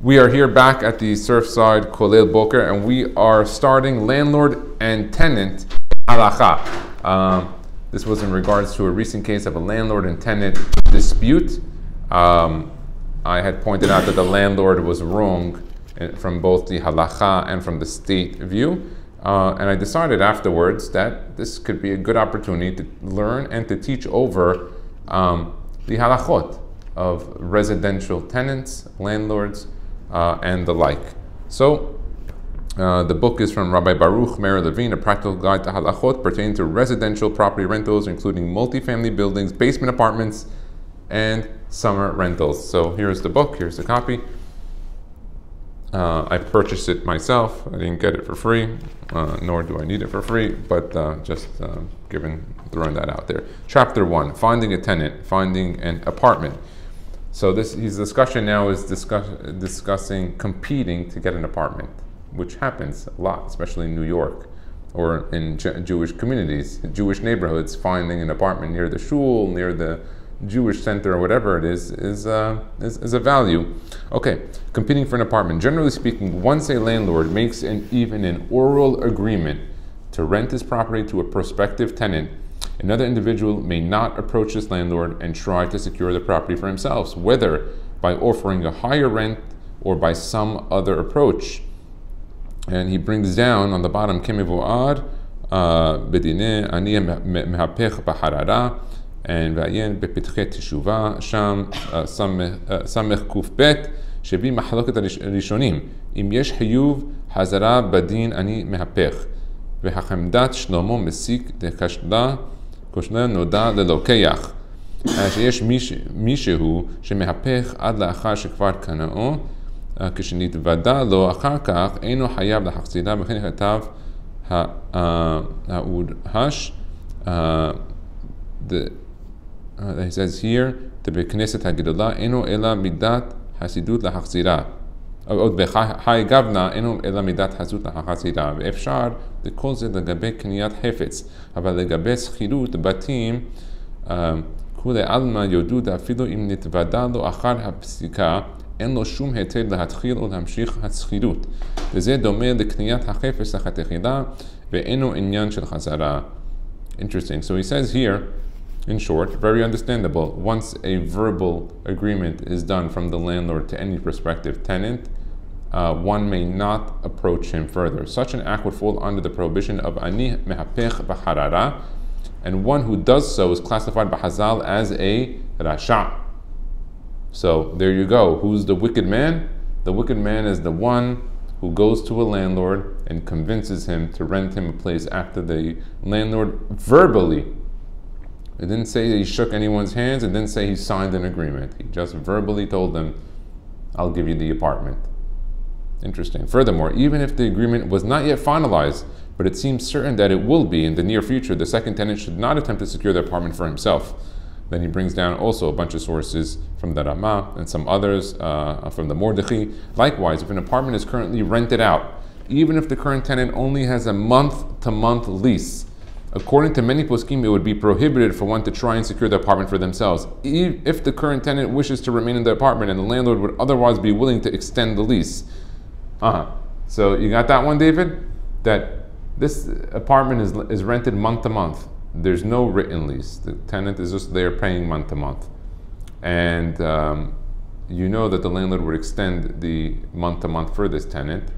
We are here back at the Surfside Kolel Boker, and we are starting Landlord and Tenant Halacha. This was in regards to a recent case of a landlord and tenant dispute. I had pointed out that the landlord was wrong from both the Halacha and from the state view. And I decided afterwards that this could be a good opportunity to learn and to teach over the halachot of residential tenants, landlords, and the like. So, the book is from Rabbi Baruch Meir Levine, A Practical Guide to Halachot pertaining to residential property rentals, including multifamily buildings, basement apartments, and summer rentals. So here's the book, here's the copy. I purchased it myself. I didn't get it for free, nor do I need it for free, but throwing that out there. Chapter 1, Finding a Tenant, Finding an Apartment. So his discussion now is discussing competing to get an apartment, which happens a lot, especially in New York or in Jewish communities, Jewish neighborhoods. Finding an apartment near the shul, near the Jewish center, or whatever it is a value. Okay, competing for an apartment. Generally speaking, once a landlord makes even an oral agreement to rent his property to a prospective tenant, another individual may not approach this landlord and try to secure the property for himself, whether by offering a higher rent or by some other approach. And he brings down on the bottom, Kemevoad, Bedine, Ani Mehapech Baharara, and Vayen Bepitche Teshuva, Sham Samech Kuf Bet, Shebi Mahaloket Rishonim, Im Yesh Hayuv, Hazara Badin Ani Mehapech, Vehachemdat Shlomo Mesik de Kashla, Koshla Noda Lelokeach, שיש מישהו שמהפך עד לאחר שכבר קנאו, כשנתוודע לו אחר כך, אינו חייב להחזירה, וכן כתב האודהש, he says here, בכנסת הגדולה, אינו אלא מידת חסידות להחזירה. עוד בחי גבנה, אינו אלא מידת חסידות להחזירה. ואפשר לכל זה לגבי קניית חפץ, אבל לגבי שכירות בתים, כולי עלמא יודו אפילו אם נתוודע לו אחר הפסיקה, אין לו שום היתר להתחיל או להמשיך השכירות. וזה דומה לקניית החפץ לכתחילה, ואינו עניין של חזרה. Interesting. So he says here, in short, very understandable, once a verbal agreement is done from the landlord to any prospective tenant, one may not approach him further. Such an act would fall under the prohibition of ani mehapech b'harara, and one who does so is classified by Hazal as a rasha. So there you go. Who's the wicked man? The wicked man is the one who goes to a landlord and convinces him to rent him a place after the landlord verbally. It didn't say that he shook anyone's hands. It didn't say he signed an agreement. He just verbally told them, I'll give you the apartment. Interesting. Furthermore, even if the agreement was not yet finalized, but it seems certain that it will be in the near future, the second tenant should not attempt to secure the apartment for himself. Then he brings down also a bunch of sources from the Ramah and some others from the Mordechai. Likewise, if an apartment is currently rented out, even if the current tenant only has a month-to-month lease, according to many poskim, it would be prohibited for one to try and secure the apartment for themselves, if the current tenant wishes to remain in the apartment and the landlord would otherwise be willing to extend the lease. So you got that one, David? That this apartment is rented month to month. There's no written lease. The tenant is just there paying month to month. And you know that the landlord would extend the month to month for this tenant,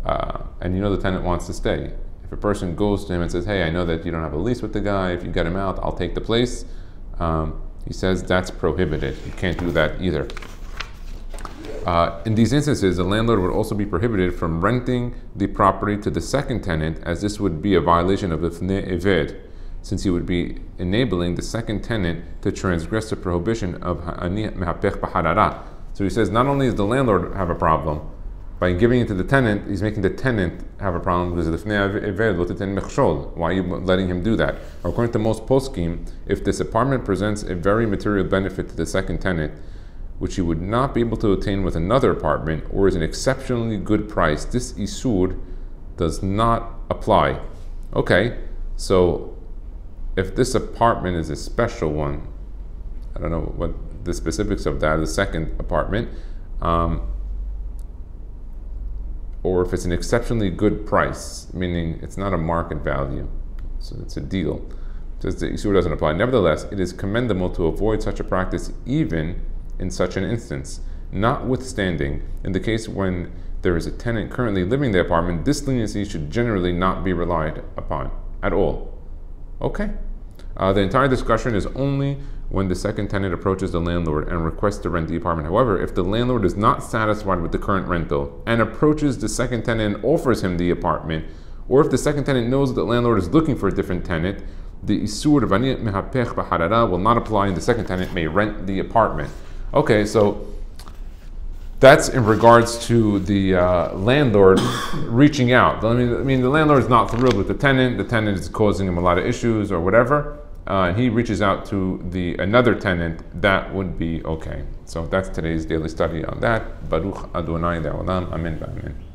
and you know the tenant wants to stay. If a person goes to him and says, hey, I know that you don't have a lease with the guy, if you get him out, I'll take the place. He says that's prohibited. You can't do that either. In these instances, the landlord would also be prohibited from renting the property to the second tenant, as this would be a violation of the Fnei Eved, since he would be enabling the second tenant to transgress the prohibition of Ani Mehapech B'harara. So he says not only does the landlord have a problem, by giving it to the tenant, he's making the tenant have a problem because of the Fnei Eved lo titen mechshol. Why are you letting him do that? According to most poskim, if this apartment presents a very material benefit to the second tenant, which he would not be able to obtain with another apartment, or is an exceptionally good price, this isur does not apply. Okay, so if this apartment is a special one, I don't know what the specifics of that, the second apartment, or if it's an exceptionally good price, meaning it's not a market value, so it's a deal, says the Isur doesn't apply. Nevertheless, it is commendable to avoid such a practice even in such an instance. Notwithstanding, in the case when there is a tenant currently living in the apartment, this leniency should generally not be relied upon at all. Okay. The entire discussion is only when the second tenant approaches the landlord and requests to rent the apartment. However, if the landlord is not satisfied with the current rental and approaches the second tenant and offers him the apartment, or if the second tenant knows that the landlord is looking for a different tenant, the Isur v'ani mehapech b'harara will not apply and the second tenant may rent the apartment. Okay, so that's in regards to the landlord reaching out. I mean, the landlord is not thrilled with the tenant is causing him a lot of issues or whatever, and he reaches out to another tenant. That would be okay. So that's today's daily study on that. Baruch Adonai Le'olam. Amen v'amen.